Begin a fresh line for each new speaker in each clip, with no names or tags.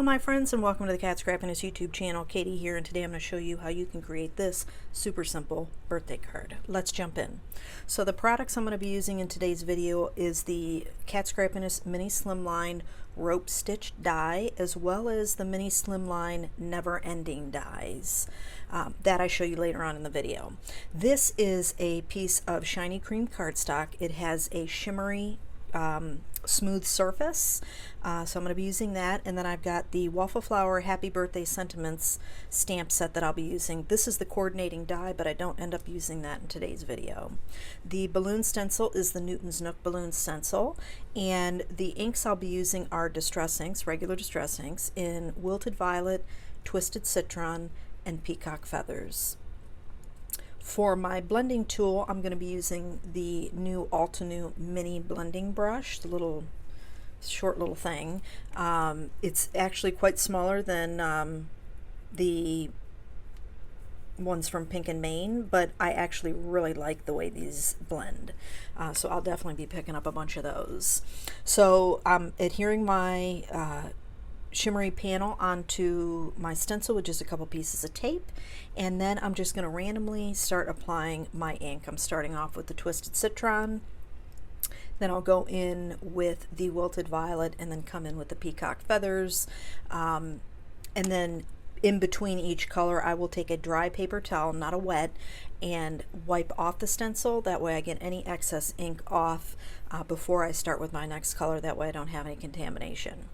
my friends, and welcome to the Cat Scrappiness YouTube channel. Katie here, and today I'm going to show you how you can create this super simple birthday card. Let's jump in. So the products I'm going to be using in today's video is the Cat Scrappiness Mini Slimline Rope Stitch Die, as well as the Mini Slimline Never Ending dies that I show you later on in the video. This is a piece of shiny cream cardstock. It has a shimmery smooth surface, so I'm going to be using that, and then I've got the Waffle Flower Happy Birthday Sentiments stamp set that I'll be using. This is the coordinating die, but I don't end up using that in today's video. The balloon stencil is the Newton's Nook balloon stencil, and the inks I'll be using are Distress inks, regular Distress inks, in Wilted Violet, Twisted Citron, and Peacock Feathers. For my blending tool, I'm going to be using the new Altenew mini blending brush, the little short little thing. It's actually quite smaller than the ones from Pink and Maine, but I actually really like the way these blend. So I'll definitely be picking up a bunch of those. So I'm adhering my shimmery panel onto my stencil with just a couple pieces of tape, and then I'm just going to randomly start applying my ink. I'm starting off with the Twisted Citron, then I'll go in with the Wilted Violet, and then come in with the Peacock Feathers, and then in between each color I will take a dry paper towel, not a wet, and wipe off the stencil. That way I get any excess ink off before I start with my next color. That way I don't have any contamination.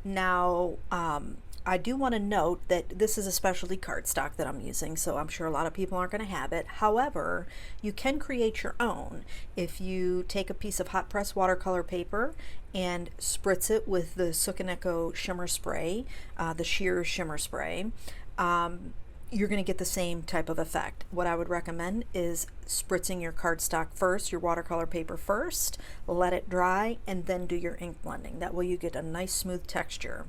Now I do want to note that this is a specialty cardstock that I'm using, so I'm sure a lot of people aren't going to have it. However, you can create your own if you take a piece of hot press watercolor paper and spritz it with the Sukaneko shimmer spray, the sheer shimmer spray. You're going to get the same type of effect. What I would recommend is spritzing your cardstock first, your watercolor paper first, let it dry, and then do your ink blending. That way you get a nice smooth texture.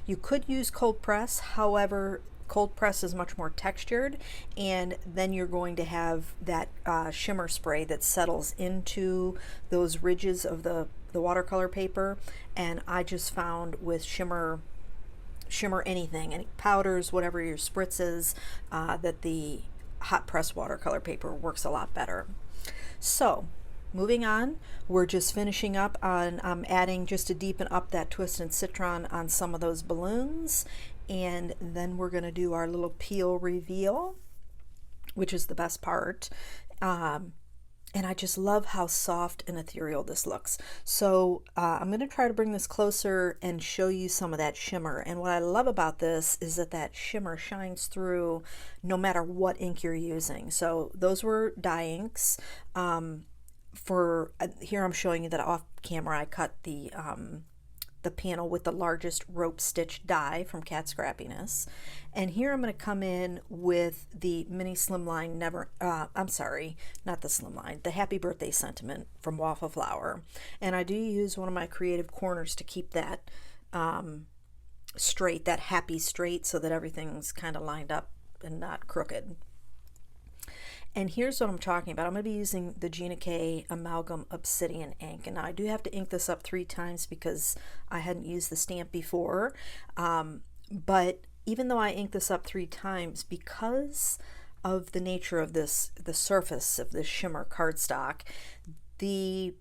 You could use cold press, however, cold press is much more textured, and then you're going to have that shimmer spray that settles into those ridges of the watercolor paper. And I just found with shimmer anything, any powders, whatever your spritz is, that the hot press watercolor paper works a lot better. So moving on, we're just finishing up on adding, just to deepen up that Twisted Citron on some of those balloons, and then we're going to do our little peel reveal, which is the best part. And I just love how soft and ethereal this looks. So I'm going to try to bring this closer and show you some of that shimmer. And what I love about this is that that shimmer shines through no matter what ink you're using. So those were dye inks. Here I'm showing you that off camera I cut the panel with the largest rope stitch die from Cat Scrappiness, and here I'm going to come in with the Mini Slimline I'm sorry, not the Slimline, the Happy Birthday Sentiment from Waffle Flower, and I do use one of my creative corners to keep that straight, that happy straight, so that everything's kind of lined up and not crooked. And here's what I'm talking about. I'm going to be using the Gina Amalgam Obsidian ink. And now I do have to ink this up 3 times because I hadn't used the stamp before. But even though I ink this up 3 times, because of the nature of this, the surface of this shimmer cardstock, the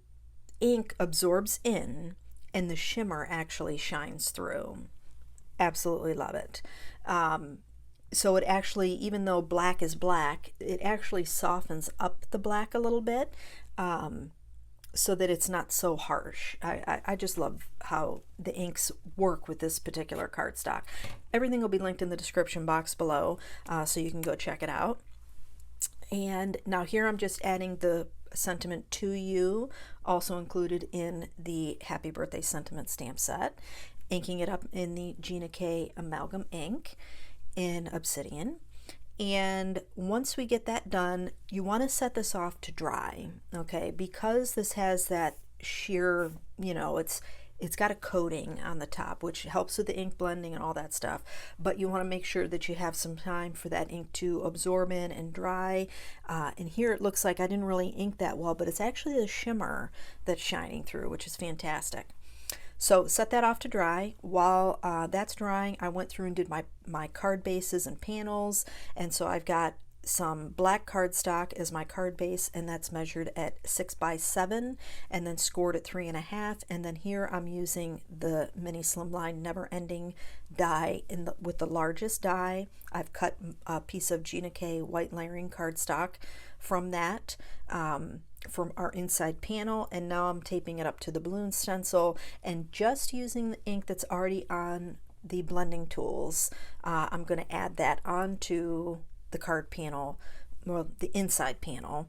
ink absorbs in and the shimmer actually shines through. Absolutely love it. So it actually, even though black is black, it actually softens up the black a little bit, so that it's not so harsh. I just love how the inks work with this particular cardstock. Everything will be linked in the description box below, so you can go check it out. And now here I'm just adding the Sentiment to You, also included in the Happy Birthday Sentiment stamp set, inking it up in the Gina Amalgam ink in Obsidian. And once we get that done, you want to set this off to dry, okay? Because this has that sheer, you know, it's got a coating on the top, which helps with the ink blending and all that stuff, but you want to make sure that you have some time for that ink to absorb in and dry. And here it looks like I didn't really ink that well, but it's actually the shimmer that's shining through, which is fantastic. So set that off to dry. While that's drying, I went through and did my card bases and panels, and so I've got some black cardstock as my card base, and that's measured at 6 by 7 and then scored at 3.5. And then here I'm using the mini Slimline Never Ending die with the largest die. I've cut a piece of Gina white layering cardstock from that, from our inside panel, and now I'm taping it up to the balloon stencil and just using the ink that's already on the blending tools. I'm going to add that onto the card panel, well, the inside panel,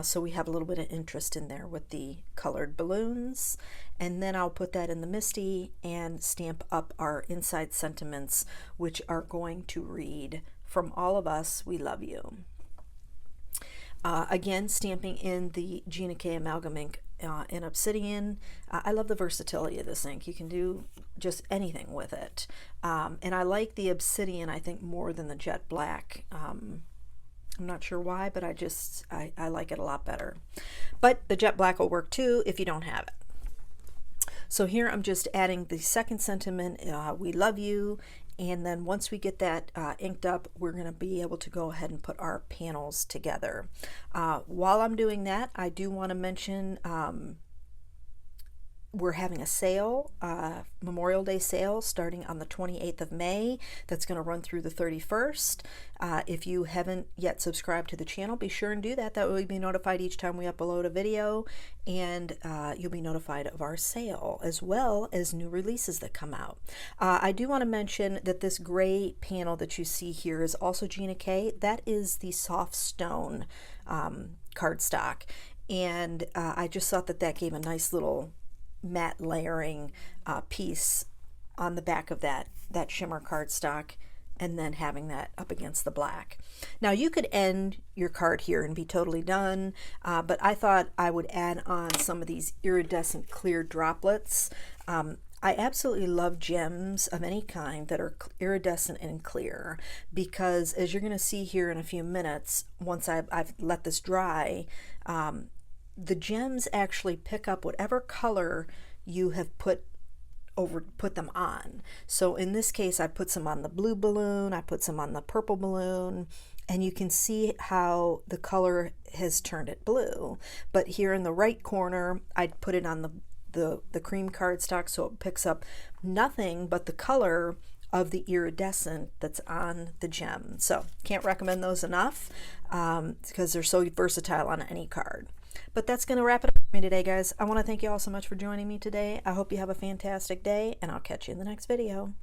so we have a little bit of interest in there with the colored balloons. And then I'll put that in the MISTI and stamp up our inside sentiments, which are going to read, "From all of us, we love you." Again, stamping in the Gina Amalgam ink in Obsidian. I love the versatility of this ink. You can do just anything with it. And I like the Obsidian, I think, more than the Jet Black. I'm not sure why, but I like it a lot better. But the Jet Black will work too if you don't have it. So here I'm just adding the second sentiment, "We love you." And then once we get that inked up, we're going to be able to go ahead and put our panels together. While I'm doing that, I do want to mention we're having a sale, Memorial Day sale, starting on the 28th of May. That's going to run through the 31st. If you haven't yet subscribed to the channel, be sure and do that. That way you'll be notified each time we upload a video, and you'll be notified of our sale as well as new releases that come out. I do want to mention that this gray panel that you see here is also Gina K. That is the soft stone cardstock, and I just thought that that gave a nice little matte layering piece on the back of that shimmer cardstock, and then having that up against the black. Now you could end your card here and be totally done, but I thought I would add on some of these iridescent clear droplets. I absolutely love gems of any kind that are iridescent and clear, because as you're going to see here in a few minutes, once I've let this dry, the gems actually pick up whatever color you have put them on. So in this case, I put some on the blue balloon, I put some on the purple balloon, and you can see how the color has turned it blue. But here in the right corner, I'd put it on the cream cardstock, so it picks up nothing but the color of the iridescent that's on the gem. So can't recommend those enough, because they're so versatile on any card. But that's going to wrap it up for me today, guys. I want to thank you all so much for joining me today. I hope you have a fantastic day, and I'll catch you in the next video.